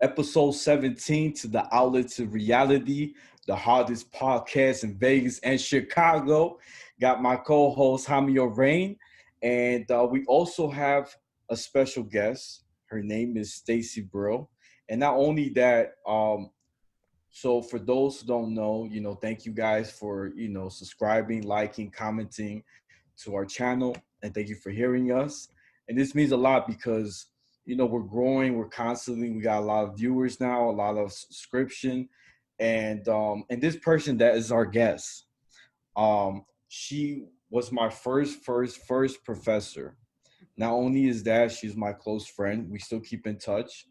episode 17 to the Outlet to Reality, the hardest podcast in Vegas and Chicago. Got my co-host Hami Arian, and we also have a special guest. Her name is Stacy Brill, and not only that, so for those who don't know, thank you guys for subscribing, liking, commenting to our channel, and thank you for hearing us. And this means a lot because we're growing, we're constantly, we got a lot of viewers now, a lot of subscription, and this person that is our guest, she was my first professor. Not only is that, she's my close friend. We still keep in touch,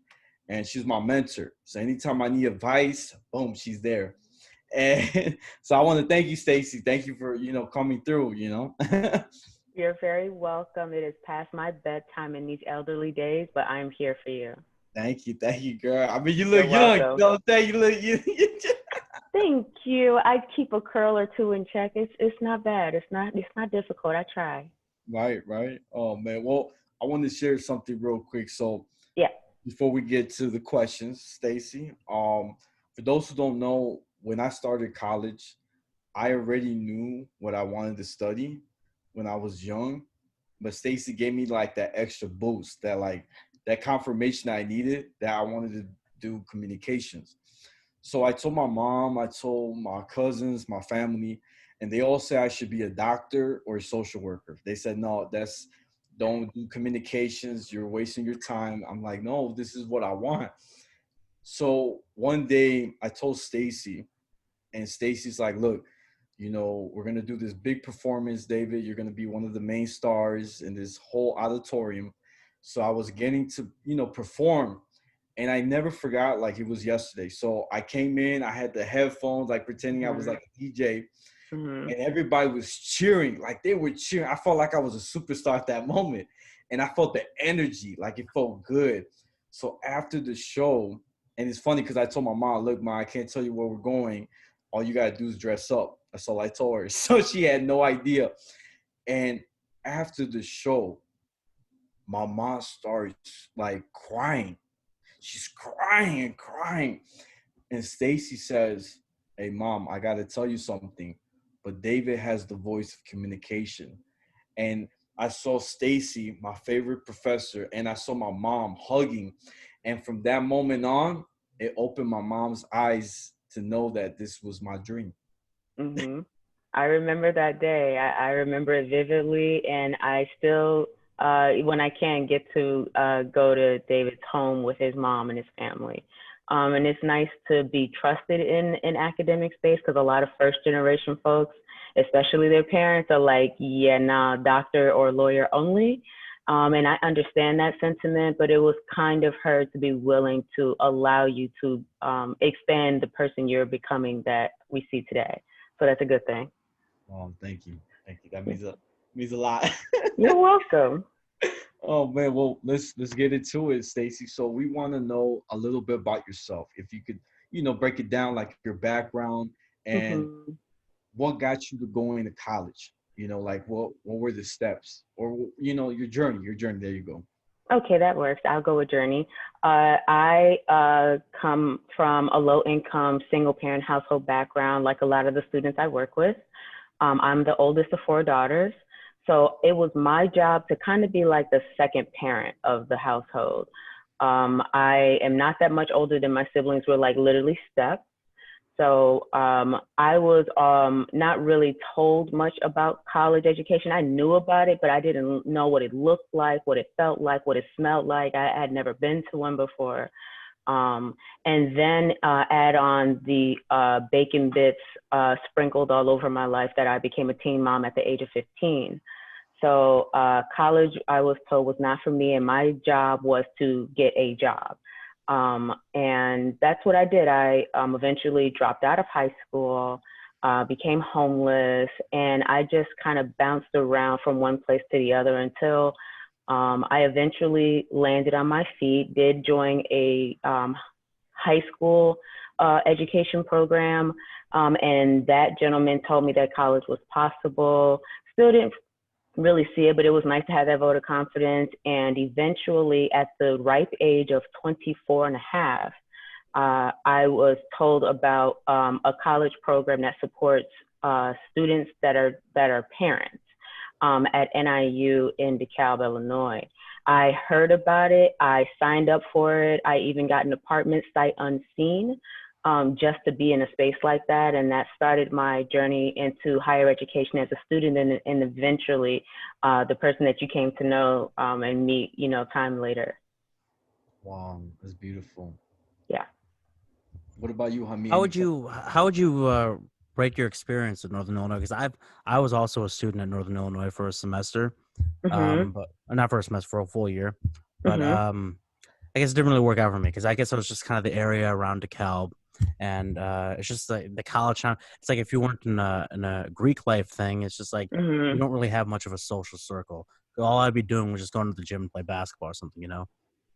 and she's my mentor. So anytime I need advice, boom, she's there. And so I want to thank you, Stacy. Thank you for coming through. You're very welcome. It is past my bedtime in these elderly days, but I'm here for you. Thank you, girl. I mean, you look You're young. welcome. You know what I'm saying? Thank you. I keep a curl or two in check. It's not bad. It's not difficult. I try. Right. Oh man. Well, I want to share something real quick. So Yeah. before we get to the questions, Stacy, for those who don't know, when I started college, I already knew what I wanted to study when I was young, but Stacy gave me like that extra boost, that confirmation I needed that I wanted to do communications. So I told my mom, I told my cousins, my family, and they all said I should be a doctor or a social worker. They said, no, don't do communications. You're wasting your time. I'm like, no, this is what I want. So one day I told Stacy, and Stacy's like, look, we're going to do this big performance, David. You're going to be one of the main stars in this whole auditorium. So I was getting to, perform. And I never forgot, like it was yesterday. So I came in, I had the headphones, like pretending I was like a DJ. And everybody was cheering, like they were cheering. I felt like I was a superstar at that moment. And I felt the energy, like it felt good. So after the show, and it's funny because I told my mom, look, Ma, I can't tell you where we're going. All you got to do is dress up. That's all I told her. So she had no idea. And after the show, my mom starts like crying. She's crying and crying. And Stacy says, hey, Mom, I got to tell you something. But David has the voice of communication. And I saw Stacy, my favorite professor, and I saw my mom hugging. And from that moment on, it opened my mom's eyes to know that this was my dream. I remember that day. I remember it vividly, and I still, when I can, get to go to David's home with his mom and his family. And it's nice to be trusted in academic space because a lot of first generation folks, especially their parents, are like, yeah, nah, doctor or lawyer only. And I understand that sentiment, but it was kind of her to be willing to allow you to expand the person you're becoming that we see today. So that's a good thing. Oh, thank you. That means a lot. You're welcome. Oh man, well let's get into it, Stacy. So we want to know a little bit about yourself. If you could, break it down, like your background and what got you to going to college. Like what were the steps, or your journey. There you go. Okay, that works. I'll go with journey. I come from a low-income single-parent household background, like a lot of the students I work with. I'm the oldest of four daughters. So it was my job to kind of be like the second parent of the household. I am not that much older than my siblings. We're like literally steps. So I was not really told much about college education. I knew about it, but I didn't know what it looked like, what it felt like, what it smelled like. I had never been to one before. And then add on the bacon bits sprinkled all over my life that I became a teen mom at the age of 15. So college, I was told, was not for me, and my job was to get a job. And that's what I did. I eventually dropped out of high school, became homeless, and I just kind of bounced around from one place to the other until I eventually landed on my feet, did join a high school education program, and that gentleman told me that college was possible. Still didn't really see it, but it was nice to have that vote of confidence. And eventually, at the ripe age of 24 and a half, I was told about a college program that supports students that are parents at NIU in DeKalb, Illinois. I heard about it. I signed up for it. I even got an apartment sight unseen, just to be in a space like that. And that started my journey into higher education as a student, and eventually the person that you came to know and meet, time later. Wow, that's beautiful. Yeah. What about you, Hami? How would you rate your experience at Northern Illinois? Because I was also a student at Northern Illinois for a semester, Mhm. but not for a semester, for a full year. But Mhm. I guess it didn't really work out for me because I guess it was just kind of the area around DeKalb, and it's just like the college town. It's like if you weren't in a Greek life thing, it's just like you Mhm. don't really have much of a social circle. All I'd be doing was just going to the gym and play basketball or something, you know.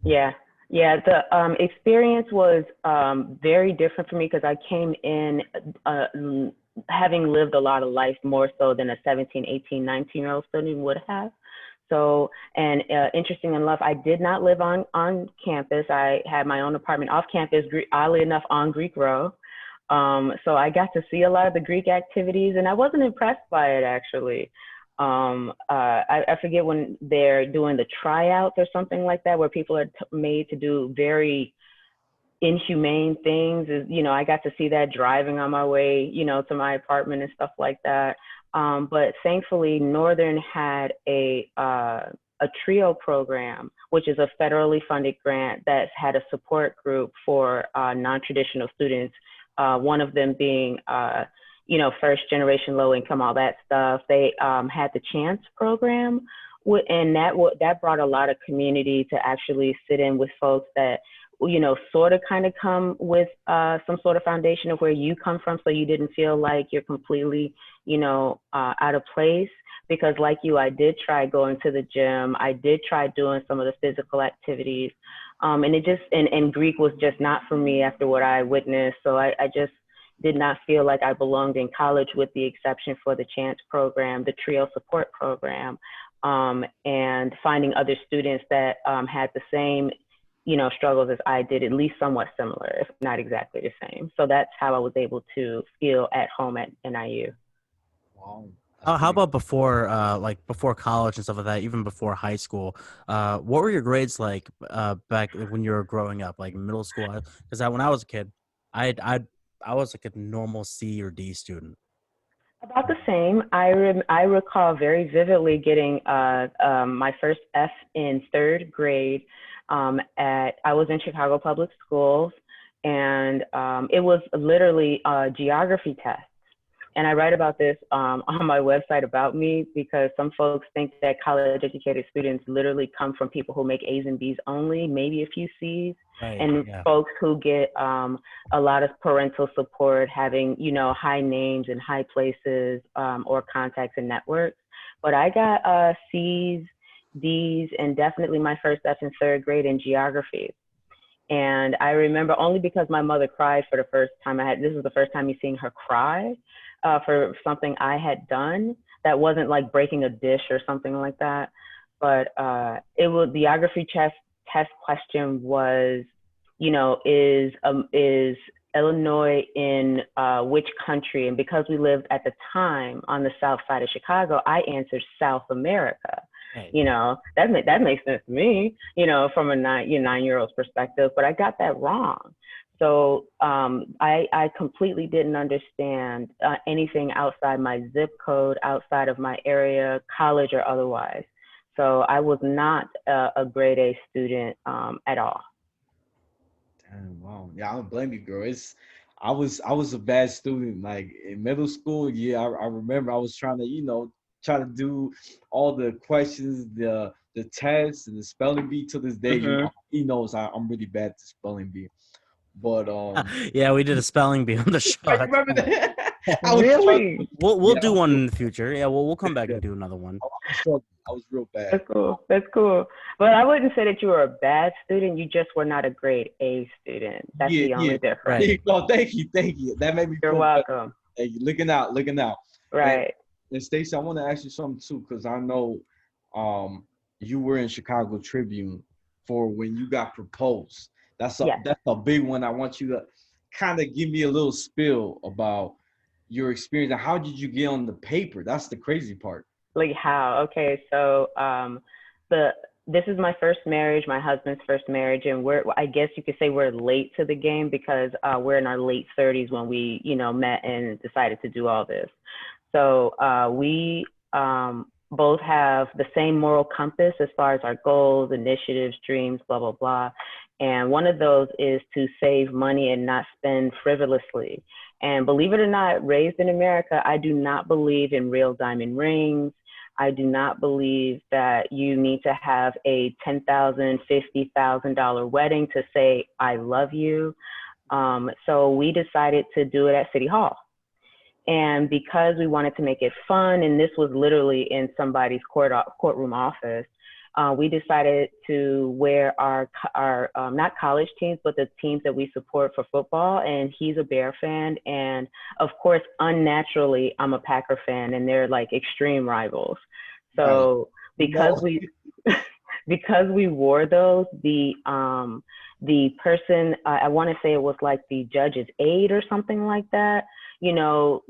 Yeah. Yeah. The experience was very different for me because I came in having lived a lot of life more so than a 17, 18, 19-year-old student would have. So, and interesting enough, I did not live on campus. I had my own apartment off campus, oddly enough, on Greek Row. So I got to see a lot of the Greek activities, and I wasn't impressed by it actually. I forget when they're doing the tryouts or something like that, where people are made to do very inhumane things. I got to see that driving on my way, to my apartment and stuff like that. But thankfully, Northern had a TRIO program, which is a federally funded grant that had a support group for non-traditional students. One of them being, first generation low income, all that stuff. They had the Chance program, and that brought a lot of community to actually sit in with folks that sort of kind of come with some sort of foundation of where you come from, so you didn't feel like you're completely, out of place. Because like you, I did try going to the gym. I did try doing some of the physical activities. And it just, and Greek was just not for me after what I witnessed. So I just did not feel like I belonged in college, with the exception for the Chance program, the TRIO support program, and finding other students that had the same struggles as I did, at least somewhat similar, if not exactly the same. So that's how I was able to feel at home at NIU. Wow, that's How pretty. about before, like before college and stuff like that, even before high school? What were your grades like back when you were growing up, like middle school? Because when I was a kid, I I I was like a normal C or D student. About the same. I recall very vividly getting my first F in third grade. I was in Chicago Public Schools, and it was literally a geography test. And I write about this on my website about me, because some folks think that college educated students literally come from people who make A's and B's only, maybe a few C's, Right. and Yeah. folks who get a lot of parental support, having, high names in high places, or contacts and networks. But I got C's, D's, and definitely my first F in third grade in geography. And I remember, only because my mother cried for the first time. This was the first time you seen her cry for something I had done that wasn't like breaking a dish or something like that. But it was, the geography test question was, is Illinois in which country? And because we lived at the time on the south side of Chicago, I answered South America. Right. That makes sense to me, from a 9-year-old's perspective, but I got that wrong. So I completely didn't understand anything outside my zip code, outside of my area, college or otherwise. So I was not a grade A student at all. Damn, wow. Yeah, I don't blame you, girl. I was a bad student. Like in middle school, yeah, I remember I was trying to, try to do all the questions, the tests and the spelling bee. To this day, Hmm. he knows I'm really bad at the spelling bee. But Yeah, we did a spelling bee on the show. I remember that. I was struggling. Really? We'll Yeah, do one in the future. Yeah, we'll come back and do another one. I was struggling. I was real bad. That's cool. That's cool. But I wouldn't say that you were a bad student. You just were not a grade A student. That's Yeah, the yeah. only difference. Right. No, thank you, thank you. That made me You're feel better. welcome. Thank you. Looking out, looking out. And Right. And Stacey, I want to ask you something too, because I know um, you were in Chicago Tribune for when you got proposed. Yes. That's a big one. I want you to kind of give me a little spill about your experience and how did you get on the paper? That's the crazy part. Like how? Okay, so the this is my first marriage, my husband's first marriage, and I guess you could say we're late to the game because we're in our late 30s when we, met and decided to do all this. So we both have the same moral compass as far as our goals, initiatives, dreams, blah, blah, blah. And one of those is to save money and not spend frivolously. And believe it or not, raised in America, I do not believe in real diamond rings. I do not believe that you need to have a $10,000, $50,000 wedding to say, I love you. So we decided to do it at City Hall. And because we wanted to make it fun, and this was literally in somebody's courtroom office, we decided to wear our not college teams, but the teams that we support for football. And he's a Bear fan. And of course, unnaturally, I'm a Packer fan, and they're like extreme rivals. Right. So because No. because we wore those, the person, I want to say it was like the judge's aide or something like that,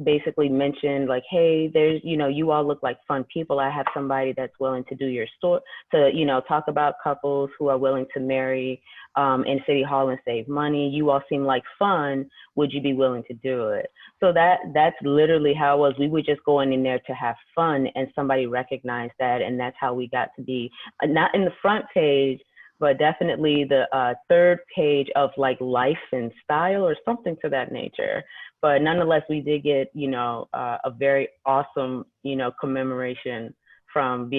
basically mentioned like, hey, there's, you all look like fun people. I have somebody that's willing to do your story, to, talk about couples who are willing to marry in City Hall and save money. You all seem like fun. Would you be willing to do it? So that's literally how it was. We would just go in there to have fun, and somebody recognized that, and that's how we got to be not in the front page, but definitely the third page of like life and style or something to that nature. But nonetheless, we did get, a very awesome, commemoration from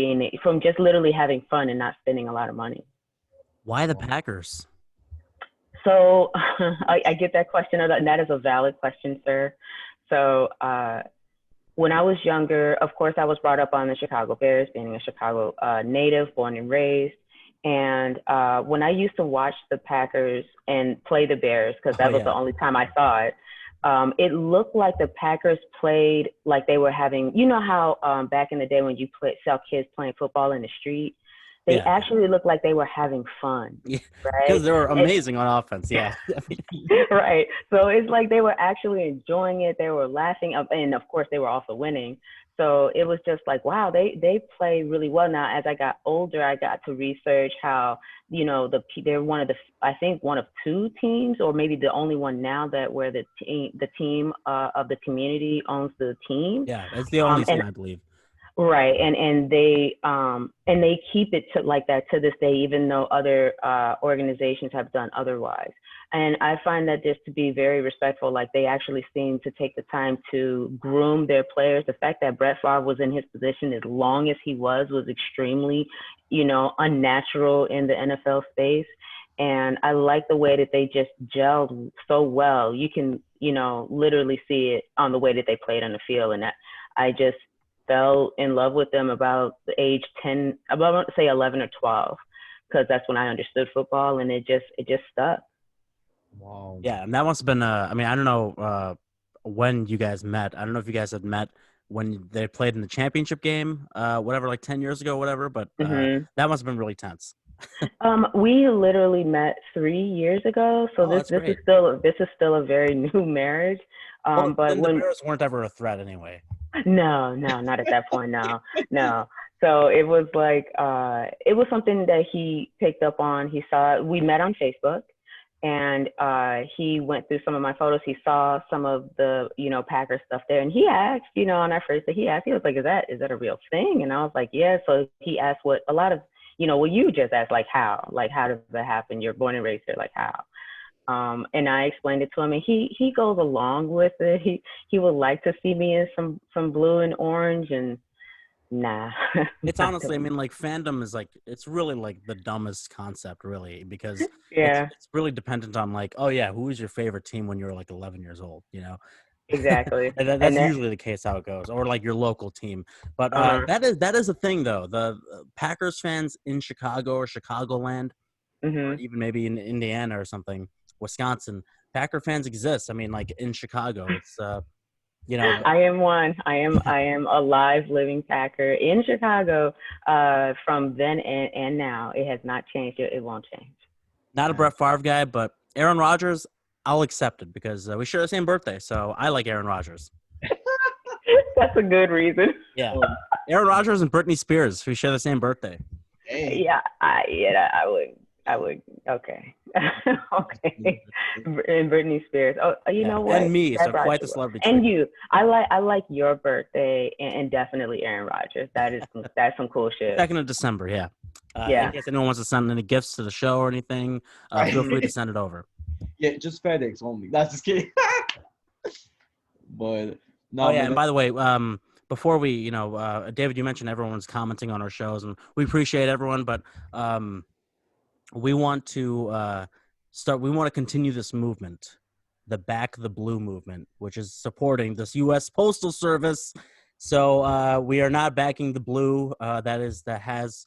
just literally having fun and not spending a lot of money. Why the Packers? So I get that question, and that is a valid question, sir. So when I was younger, of course, I was brought up on the Chicago Bears, being a Chicago native, born and raised. And when I used to watch the Packers and play the Bears, because that was the only time I saw it, it looked like the Packers played like they were having, how back in the day when you saw kids playing football in the street, they actually looked like they were having fun. Yeah, right? because they were amazing on offense. Yeah. Right. So it's like they were actually enjoying it. They were laughing, and of course they were also winning. So it was just like, wow, they play really well. Now, as I got older, I got to research how, they're one of I think one of two teams, or maybe the only one now that where the team of the community owns the team. Yeah, it's the only team, I believe. Right, and they keep it to like that to this day, even though other organizations have done otherwise. And I find that just to be very respectful. Like they actually seem to take the time to groom their players. The fact that Brett Favre was in his position as long as he was extremely, unnatural in the NFL space. And I like the way that they just gelled so well. You can, literally see it on the way that they played on the field. And I just fell in love with them about the age 10, about say 11 or 12, because that's when I understood football, and it just stuck. Wow. Yeah, and that must have been. I mean, I don't know when you guys met. I don't know if you guys had met when they played in the championship game, whatever, like 10 years ago, whatever. But that must have been really tense. We literally met 3 years ago, so this is still a very new marriage. But when the Bears weren't ever a threat anyway. No, not at that point. No. So it was like it was something that he picked up on. We met on Facebook, and he went through some of my photos. He saw some of the Packer stuff there, and he asked, on our first day, he was like, is that a real thing? And I was like, yeah. So he asked what a lot of what you just asked, like how does that happen? You're born and raised here, like how? And I explained it to him, and he goes along with it. He would like to see me in some blue and orange, and nah. It's honestly, I mean, like fandom is like, it's really like the dumbest concept, really, because Yeah, it's really dependent on like, oh yeah, who was your favorite team when you were like 11 years old, exactly. And that's usually the case how it goes, or like your local team. But that is a thing though. The Packers fans in Chicago or Chicagoland, or even maybe in Indiana or something, Wisconsin, Packer fans exist. I mean, like in Chicago, You know, I am one. I am a live living Packer in Chicago from then and now. It has not changed. It won't change. not a Brett Favre guy, but Aaron Rodgers, I'll accept it because we share the same birthday. So I like Aaron Rodgers. That's a good reason. Yeah. Aaron Rodgers and Britney Spears, we share the same birthday. Hey. Yeah, I would. Okay, okay. And Britney Spears. Oh, you know what? And me, That so brought quite the you up. celebrity. And treat. you. I like your birthday and definitely Aaron Rodgers. That's some cool shit. Second of December, yeah. Yeah. In case anyone wants to send any gifts to the show or anything, feel free to send it over. Yeah, just FedEx only. That's just kidding. But no, Oh yeah, man. and by the way, before we, David, you mentioned everyone's commenting on our shows, and we appreciate everyone, but we want to start. We want to continue this movement, the Back the Blue movement, which is supporting this U.S. Postal Service. So we are not backing the blue. That has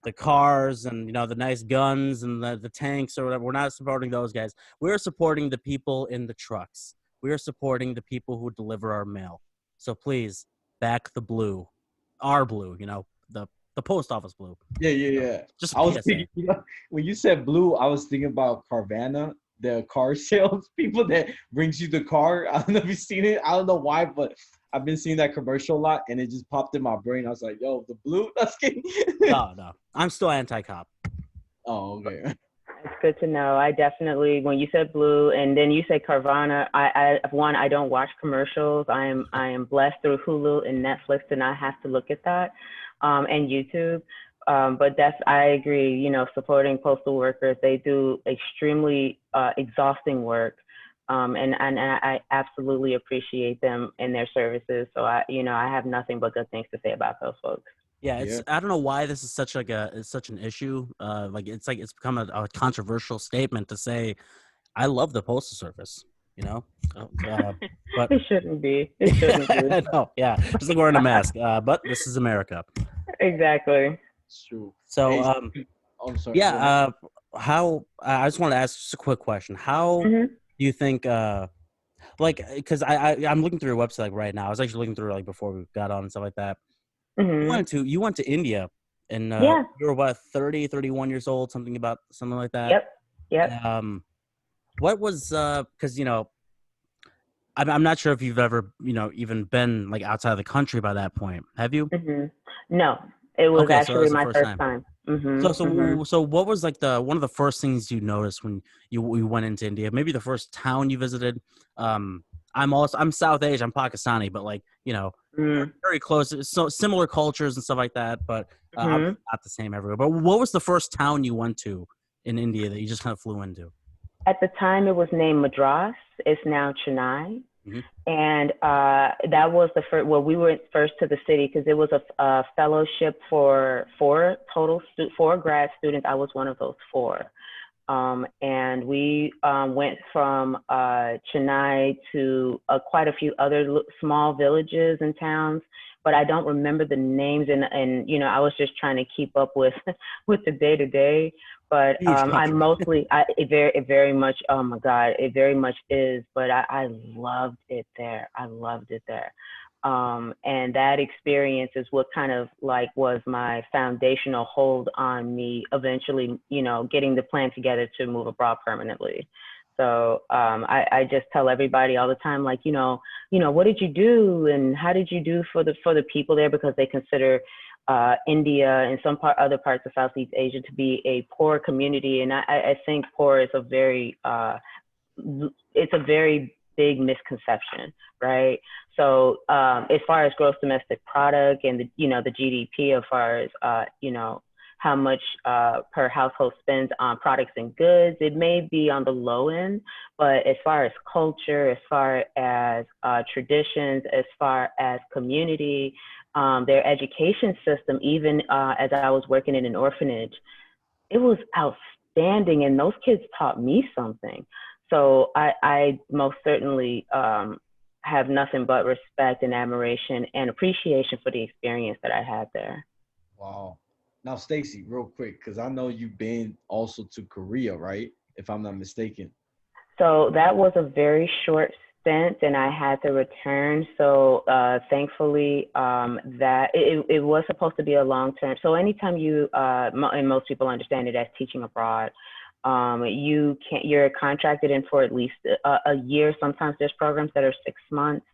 the cars and the nice guns and the tanks or whatever. We're not supporting those guys. We're supporting the people in the trucks. We are supporting the people who deliver our mail. So please back the blue, our blue. The post office blue. Yeah. Just I was PSA. thinking, when you said blue, I was thinking about Carvana, the car sales people that brings you the car. I don't know if you've seen it. I don't know why, but I've been seeing that commercial a lot, and it just popped in my brain. I was like, yo, the blue? That's kidding. No. I'm still anti-cop. Oh, okay. It's good to know. I definitely, when you said blue and then you say Carvana, I don't watch commercials. I am blessed through Hulu and Netflix to not have to look at that, and YouTube. But I agree. Supporting postal workers, they do extremely exhausting work, and I absolutely appreciate them and their services. So I have nothing but good things to say about those folks. Yeah, Yeah. I don't know why this is such it's such an issue. It's become a controversial statement to say I love the postal service. But It shouldn't be. It shouldn't be. no, yeah, just like wearing a mask. But this is America. Exactly. It's true. So Hey, I'm sorry. Go ahead. yeah, how I just want to ask just a quick question. How Hmm. do you think because I'm looking through your website like right now. I was actually looking through like before we got on and stuff like that. Hmm. You went to India and Yeah. you were what 30, 31 years old, something like that. Yep. What was because I'm not sure if you've ever even been like outside of the country by that point. Have you? Hmm. No, it was Okay, so that actually was the my first first time. time. So what was like one of the first things you noticed when you went into India? Maybe the first town you visited. I'm South Asian, I'm Pakistani, but Mm-hmm. very close, so similar cultures and stuff like that, but Hmm. obviously not the same everywhere. But what was the first town you went to in India that you just kind of flew into? At the time, it was named Madras. It's now Chennai. Mm-hmm. And that was the first. Well, we went first to the city because it was a fellowship for four grad students. I was one of those four. And we went from Chennai to quite a few other small villages and towns, but I don't remember the names. And I was just trying to keep up with with the day to day. But it very much, oh my God, it very much is. But I loved it there. I loved it there. And that experience is what kind of like was my foundational hold on me eventually, getting the plan together to move abroad permanently. So I just tell everybody all the time, like, what did you do and how did you do for the people there? Because they consider India and other parts of Southeast Asia to be a poor community. And I think poor is it's a very big misconception, right? So as far as gross domestic product and the GDP, as far as how much per household spends on products and goods, it may be on the low end, but as far as culture, as far as traditions, as far as community, their education system, even as I was working in an orphanage, it was outstanding, and those kids taught me something. So I most certainly have nothing but respect and admiration and appreciation for the experience that I had there. Wow. Now, Stacy, real quick, because I know you've been also to Korea, right? If I'm not mistaken. So that was a very short spent and I had to return. So thankfully, that it was supposed to be a long term. So anytime you and most people understand it as teaching abroad, you're contracted in for at least a year. Sometimes there's programs that are 6 months.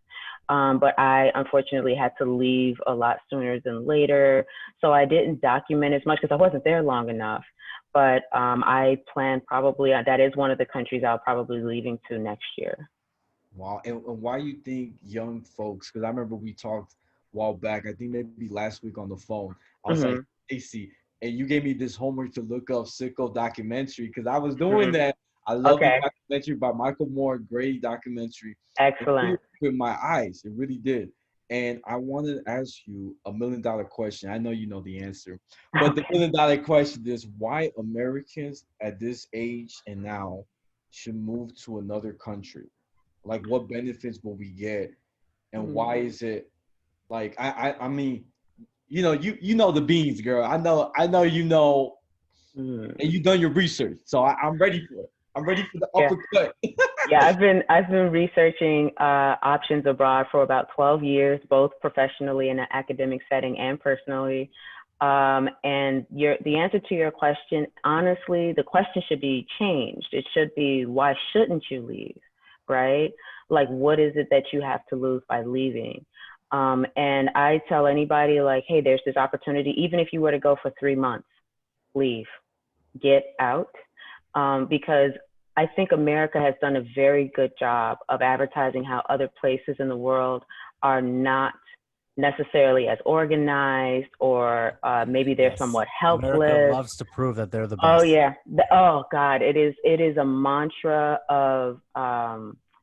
But I unfortunately had to leave a lot sooner than later. So I didn't document as much because I wasn't there long enough. But I plan probably, that is one of the countries I'll probably be leaving to next year. Wow. And why you think young folks, because I remember we talked a while back, I think maybe last week on the phone, I was like, Hmm. Stacy, and you gave me this homework to look up Sicko documentary because I was doing Hmm. that. I love the Okay, documentary by Michael Moore, great documentary. It really excellent. opened my eyes. It really did. And I wanted to ask you $1 million question. I know you know the answer, but the Okay. $1 million question is why Americans at this age and now should move to another country? Like what benefits will we get and Mhm. why is it like I mean, you know the beans, girl. I know you know Mhm. and you done your research. So I'm ready for it. I'm ready for the Yeah. uppercut. Yeah, I've been researching options abroad for about 12 years, both professionally in an academic setting and personally. And the answer to your question, honestly, the question should be changed. It should be, why shouldn't you leave, right? Like, what is it that you have to lose by leaving? And I tell anybody, like, hey, there's this opportunity. Even if you were to go for 3 months, leave, get out, because I think America has done a very good job of advertising how other places in the world are not necessarily as organized, or maybe they're Yes. somewhat America helpless. loves to prove that they're the Oh best. yeah. Oh God, it is a mantra of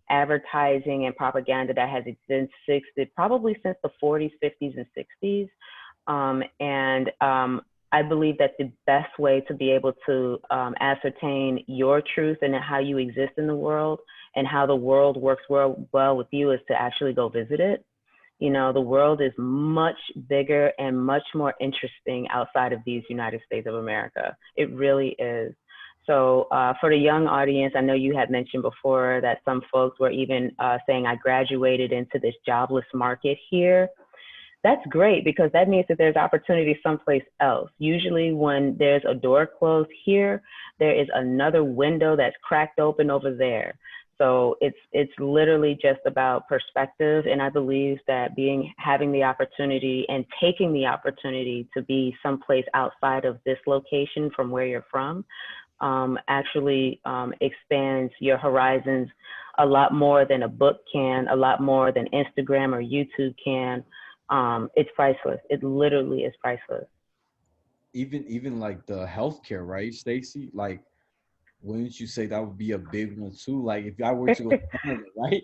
advertising and propaganda that has existed probably since the 40s, 50s, and 60s. And I believe that the best way to be able to ascertain your truth and how you exist in the world and how the world works well with you is to actually go visit it. You know, the world is much bigger and much more interesting outside of these United States of America. It really is. So for the young audience, I know you had mentioned before that some folks were even saying I graduated into this jobless market here. That's great because that means that there's opportunity someplace else. Usually when there's a door closed here, there is another window that's cracked open over there. So it's literally just about perspective. And I believe that having the opportunity and taking the opportunity to be someplace outside of this location from where you're from actually expands your horizons a lot more than a book can, a lot more than Instagram or YouTube can. It's priceless. It literally is priceless. Even like the healthcare, right, Stacy? Like, wouldn't you say that would be a big one too? Like if I were to go to Canada, right?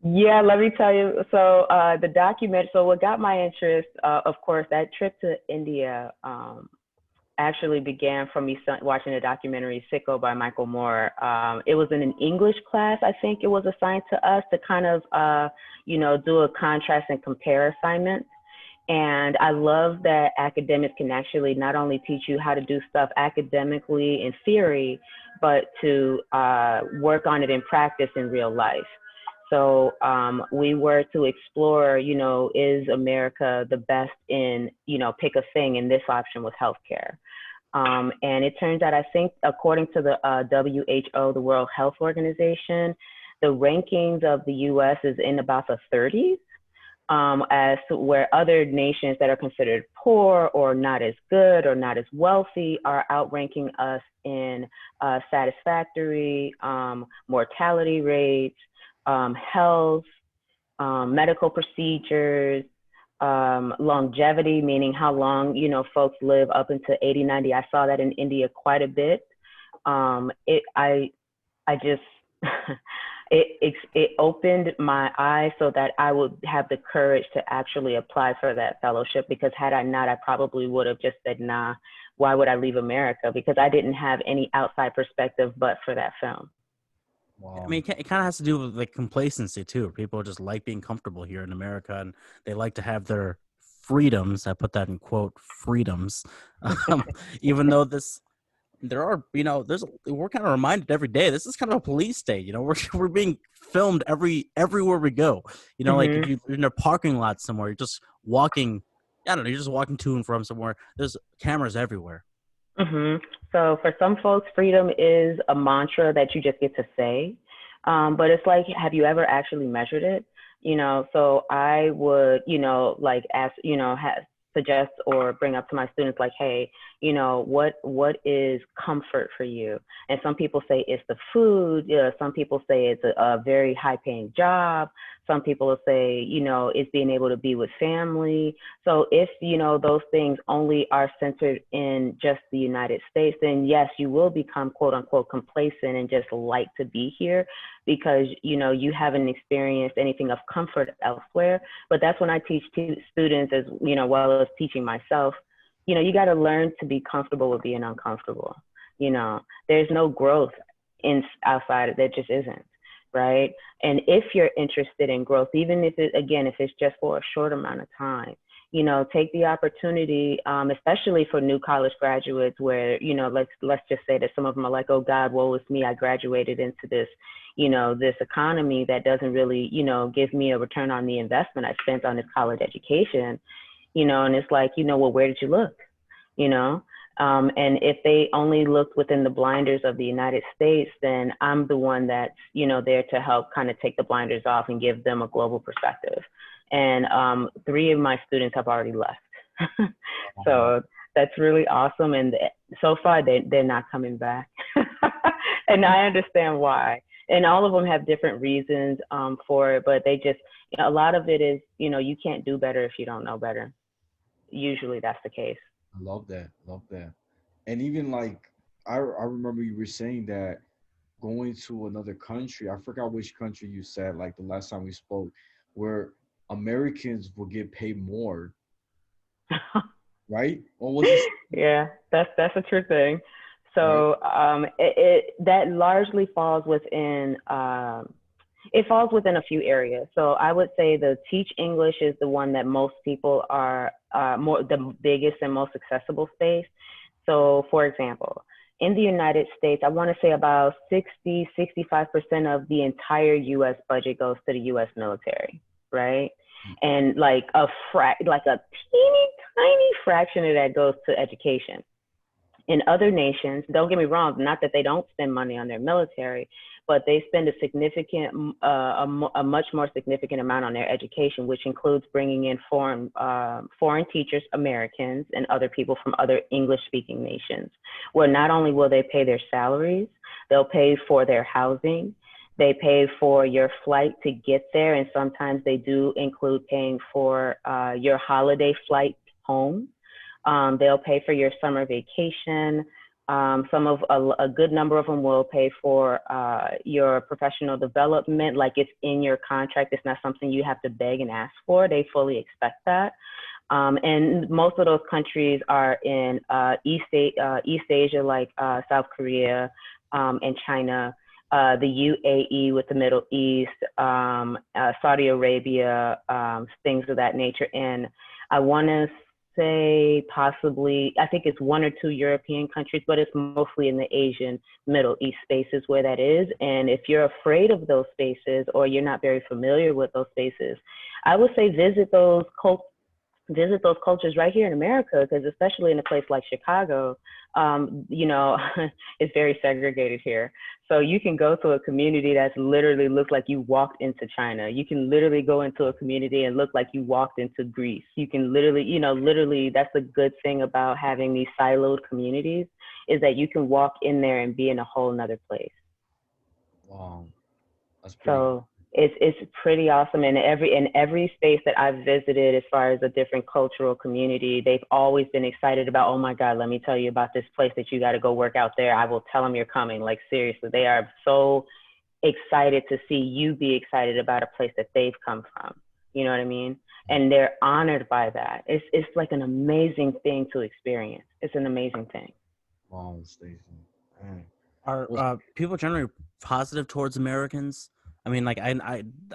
Yeah, let me tell you. So the document. So what got my interest, of course, that trip to India actually began from me watching the documentary Sicko by Michael Moore. It was in an English class, I think it was assigned to us to kind of, do a contrast and compare assignment. And I love that academics can actually not only teach you how to do stuff academically in theory, but to work on it in practice in real life. So we were to explore, is America the best in, pick a thing, and this option was healthcare. And it turns out, I think, according to the WHO, the World Health Organization, the rankings of the US is in about the 30s, as to where other nations that are considered poor or not as good or not as wealthy are outranking us in satisfactory, mortality rates, health, medical procedures, longevity, meaning how long, folks live up into 80, 90. I saw that in India quite a bit. I just, it opened my eyes so that I would have the courage to actually apply for that fellowship, because had I not, I probably would have just said, nah, why would I leave America? Because I didn't have any outside perspective but for that film. I Wow. mean, it kind of has to do with like complacency too. People just like being comfortable here in America, and they like to have their freedoms. I put that in quote freedoms, um, even though this there are, we're kind of reminded every day. This is kind of a police state. We're being filmed everywhere we go. Like if Mhm. you're in a parking lot somewhere, you're just walking. I don't know. You're just walking to and from somewhere. There's cameras everywhere. Mhm. So for some folks, freedom is a mantra that you just get to say. But it's like, have you ever actually measured it? So I would, like ask, suggest or bring up to my students like, hey, what is comfort for you? And some people say it's the food. Some people say it's a very high paying job. Some people will say, it's being able to be with family. So if, those things only are centered in just the United States, then yes, you will become quote unquote complacent and just like to be here because, you haven't experienced anything of comfort elsewhere. But that's when I teach students as, well as teaching myself, you got to learn to be comfortable with being uncomfortable. There's no growth outside, there just isn't. Right. And if you're interested in growth, even if it's just for a short amount of time, take the opportunity, especially for new college graduates where, let's just say that some of them are like, oh God, woe is me. I graduated into this, this economy that doesn't really, give me a return on the investment I spent on this college education, and it's like, well, where did you look? you know? And if they only looked within the blinders of the United States, then I'm the one that's, there to help kind of take the blinders off and give them a global perspective. And 3 of my students have already left. So that's really awesome. And so far, they're not coming back. And I understand why. And all of them have different reasons for it, but they just, a lot of it is, you can't do better if you don't know better. Usually that's the case. I love that. Love that. And even like I remember you were saying that going to another country, I forgot which country you said, like the last time we spoke, where Americans will get paid more, right? Or was it Yeah, that's a true thing. right? So that largely falls within it falls within a few areas. So I would say the Teach English is the one that most people are more the biggest and most accessible space. So for example, in the United States, I want to say about 65% of the entire US budget goes to the US military, right? And like like a teeny tiny fraction of that goes to education. In other nations, don't get me wrong, not that they don't spend money on their military, but they spend a significant, a much more significant amount on their education, which includes bringing in foreign teachers, Americans, and other people from other English-speaking nations, where not only will they pay their salaries, they'll pay for their housing, they pay for your flight to get there, and sometimes they do include paying for your holiday flight home. They'll pay for your summer vacation. A good number of them will pay for your professional development, like it's in your contract. It's not something you have to beg and ask for. They fully expect that. And most of those countries are in East Asia, like South Korea and China, the UAE with the Middle East, Saudi Arabia, things of that nature. And I want to say possibly, I think it's 1 or 2 European countries, but it's mostly in the Asian, Middle East spaces where that is. And if you're afraid of those spaces or you're not very familiar with those spaces, I would say visit those cultures right here in America, because especially in a place like Chicago, it's very segregated here. So you can go to a community that's literally looks like you walked into China. You can literally go into a community and look like you walked into Greece. You can literally, that's the good thing about having these siloed communities, is that you can walk in there and be in a whole nother place. Wow, that's pretty. So it's pretty awesome. And every space that I've visited, as far as a different cultural community, they've always been excited about, oh my God, let me tell you about this place that you got to go work out there. I will tell them you're coming. Like seriously, they are so excited to see you be excited about a place that they've come from. You know what I mean? And they're honored by that. It's like an amazing thing to experience. It's an amazing thing. Wow, Stacy. Man. Are Well, people generally positive towards Americans? I mean, like I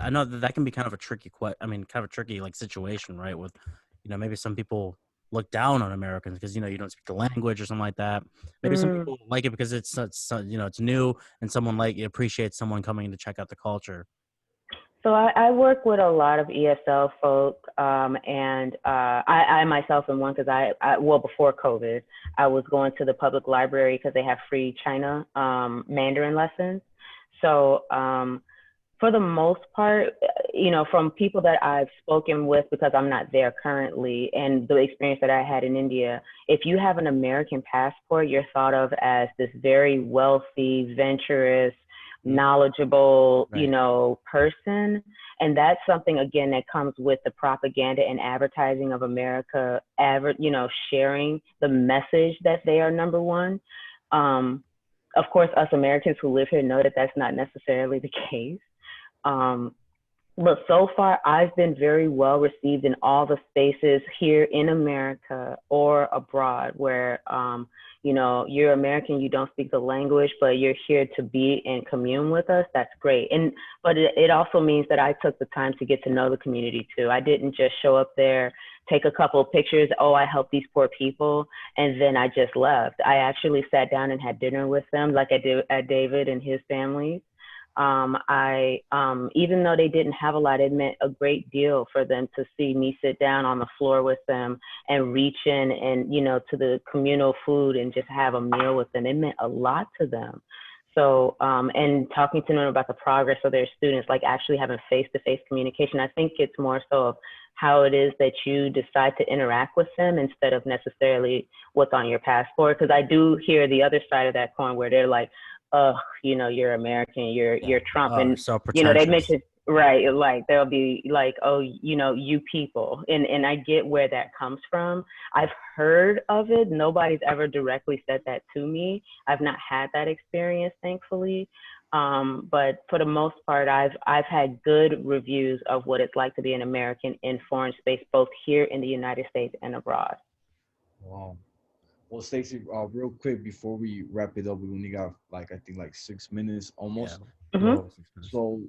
know that can be kind of a tricky kind of a tricky like situation, right? With maybe some people look down on Americans because you don't speak the language or something like that. Maybe some Mm. people like it because it's new, and someone appreciates someone coming in to check out the culture. So I work with a lot of ESL folk, and I myself am one because well, before COVID, I was going to the public library because they have free China Mandarin lessons. So for the most part, from people that I've spoken with, because I'm not there currently, and the experience that I had in India, if you have an American passport, you're thought of as this very wealthy, venturous, knowledgeable, Right. person. And that's something, again, that comes with the propaganda and advertising of America, sharing the message that they are number one. Of course, us Americans who live here know that that's not necessarily the case. Um, but so far, I've been very well received in all the spaces here in America or abroad where, you're American, you don't speak the language, but you're here to be and commune with us. That's great. But it also means that I took the time to get to know the community too. I didn't just show up there, take a couple of pictures. Oh, I helped these poor people, and then I just left. I actually sat down and had dinner with them, like I did at David and his family. Even though they didn't have a lot, it meant a great deal for them to see me sit down on the floor with them and reach in and, to the communal food and just have a meal with them. It meant a lot to them. So, and talking to them about the progress of their students, like actually having face-to-face communication, I think it's more so of how it is that you decide to interact with them instead of necessarily what's on your passport. Because I do hear the other side of that coin where they're like, oh, you're American, Yeah. you're Trump. Oh, And, so they pretentious. mentioned, right, like they'll be like, oh, you people. And I get where that comes from. I've heard of it. Nobody's ever directly said that to me. I've not had that experience, thankfully. But for the most part, I've had good reviews of what it's like to be an American in foreign space, both here in the United States and abroad. Wow. Well, Stacey, real quick before we wrap it up, we only got like I think like 6 minutes Yeah. almost. Low Hmm. over 6 minutes. So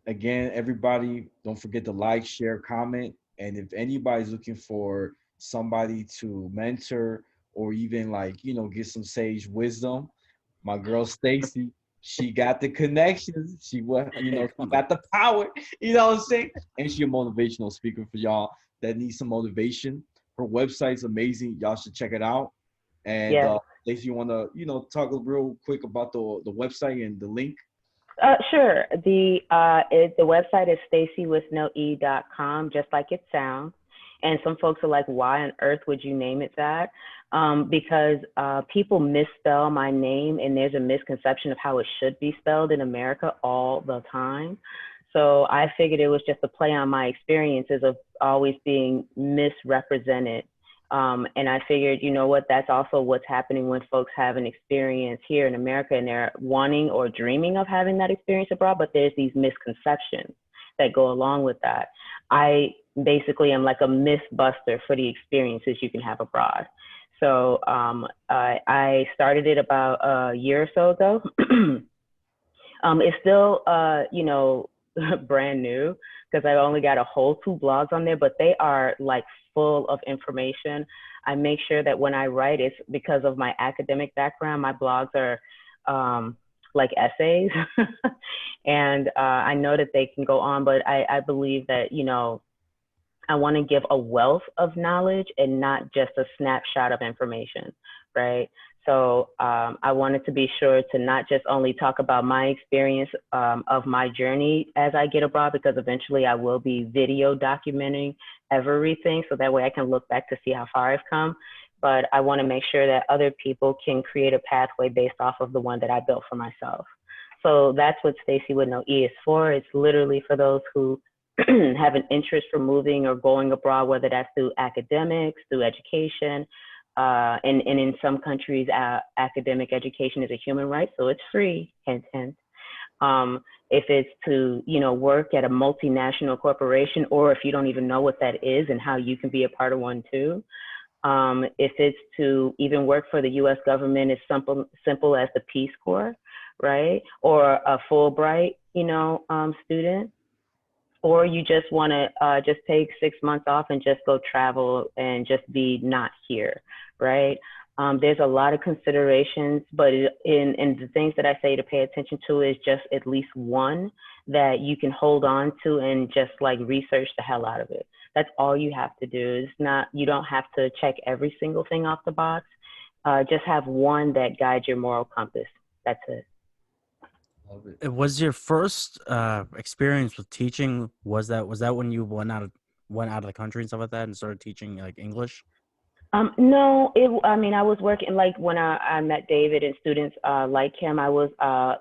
again, everybody, don't forget to like, share, comment, and if anybody's looking for somebody to mentor or even like get some sage wisdom, my girl Stacy, she got the connections. Hey, She come on. got the power. You know what I'm saying? And she a motivational speaker for y'all that need some motivation. Her website's amazing. Y'all should check it out. And Yes. Stacey, you want to talk real quick about the website and the link? Sure. The website is stacywithnoe.com, just like it sounds. And some folks are like, why on earth would you name it that? Because people misspell my name, and there's a misconception of how it should be spelled in America all the time. So I figured it was just a play on my experiences of always being misrepresented. And I figured, you know what, that's also what's happening when folks have an experience here in America and they're wanting or dreaming of having that experience abroad, but there's these misconceptions that go along with that. I basically am like a myth buster for the experiences you can have abroad. So I started it about a year or so ago. It's still, brand new because I only got a whole 2 blogs on there, but they are like full of information. I make sure that when I write, it's because of my academic background. My blogs are like essays, and I know that they can go on, but I believe that I want to give a wealth of knowledge and not just a snapshot of information, right? So I wanted to be sure to not just only talk about my experience of my journey as I get abroad, because eventually I will be video documenting everything. So that way I can look back to see how far I've come. But I want to make sure that other people can create a pathway based off of the one that I built for myself. So that's what Stacy with no E is for. It's literally for those who have an interest for moving or going abroad, whether that's through academics, through education. And in some countries, academic education is a human right, so it's free, hint, hint. If it's to, work at a multinational corporation, or if you don't even know what that is and how you can be a part of one too. If it's to even work for the U.S. government, it's simple as the Peace Corps, right? Or a Fulbright, student. or you just want to just take 6 months off and just go travel and just be not here, right? There's a lot of considerations, but in the things that I say to pay attention to is just at least one that you can hold on to and just like research the hell out of it. That's all you have to do. It's not, you don't have to check every single thing off the box. Just have one that guides your moral compass. That's it. Love it. It was your first experience with teaching. Was that when you went out of the country and stuff like that and started teaching like English? No, I mean, I was working like when I met David and students like him, I was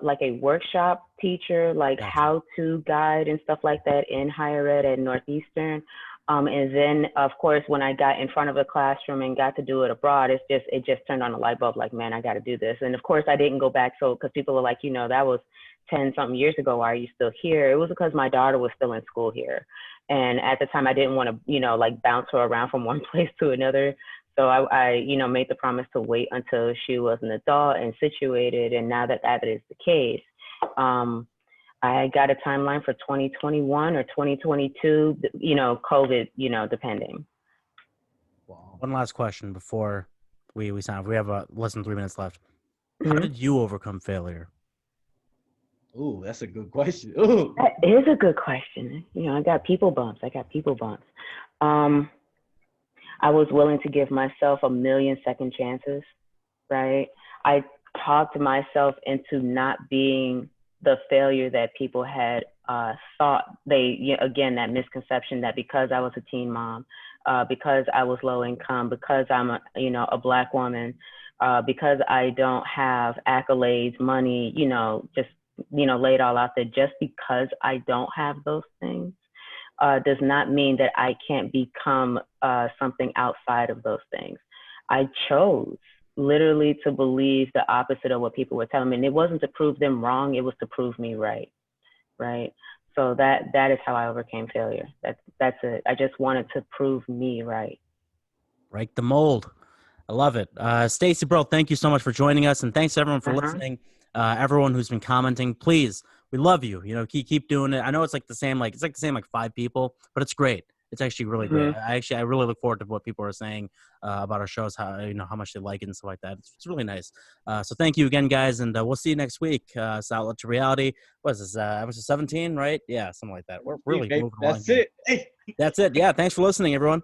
like a workshop teacher, like Gotcha. how to guide and stuff like that in higher ed at Northeastern. And then of course, when I got in front of a classroom and got to do it abroad, it just turned on a light bulb like, man, I got to do this. And of course I didn't go back. So, cause people were like, you know, that was 10 something years ago. Why are you still here? It was because my daughter was still in school here. And at the time I didn't want to, you know, like bounce her around from one place to another. So I, you know, made the promise to wait until she was an adult and situated. And now that that is the case, I got a timeline for 2021 or 2022, you know, COVID, you know, depending. Wow. One last question before we sign off. We have less than 3 minutes left. How Mhm. did you overcome failure? Ooh, that's a good question. Ooh. That is a good question. You know, I got people bumps. I was willing to give myself a million second chances, right? I talked myself into not being the failure that people had thought again, that misconception that because I was a teen mom, because I was low income, because I'm a Black woman, because I don't have accolades, money, you know, just, you know, lay it all out there, just because I don't have those things. Does not mean that I can't become something outside of those things. I chose literally to believe the opposite of what people were telling me. And it wasn't to prove them wrong, it was to prove me right, right? So that is how I overcame failure. That's it. I just wanted to prove me right. Break the mold. I love it. Stacy, bro, thank you so much for joining us. And thanks everyone for listening. Everyone who's been commenting, please, we love you. You know, keep doing it. I know it's like the same, like 5 people, but it's great. It's actually really great. I really look forward to what people are saying about our shows, how much they like it and stuff like that. It's really nice. So thank you again, guys, and we'll see you next week. It's Outlet to Reality. What is this? Episode 17, right? Yeah, something like that. We're really moving along. That's it. Hey. That's it. Yeah, thanks for listening, everyone.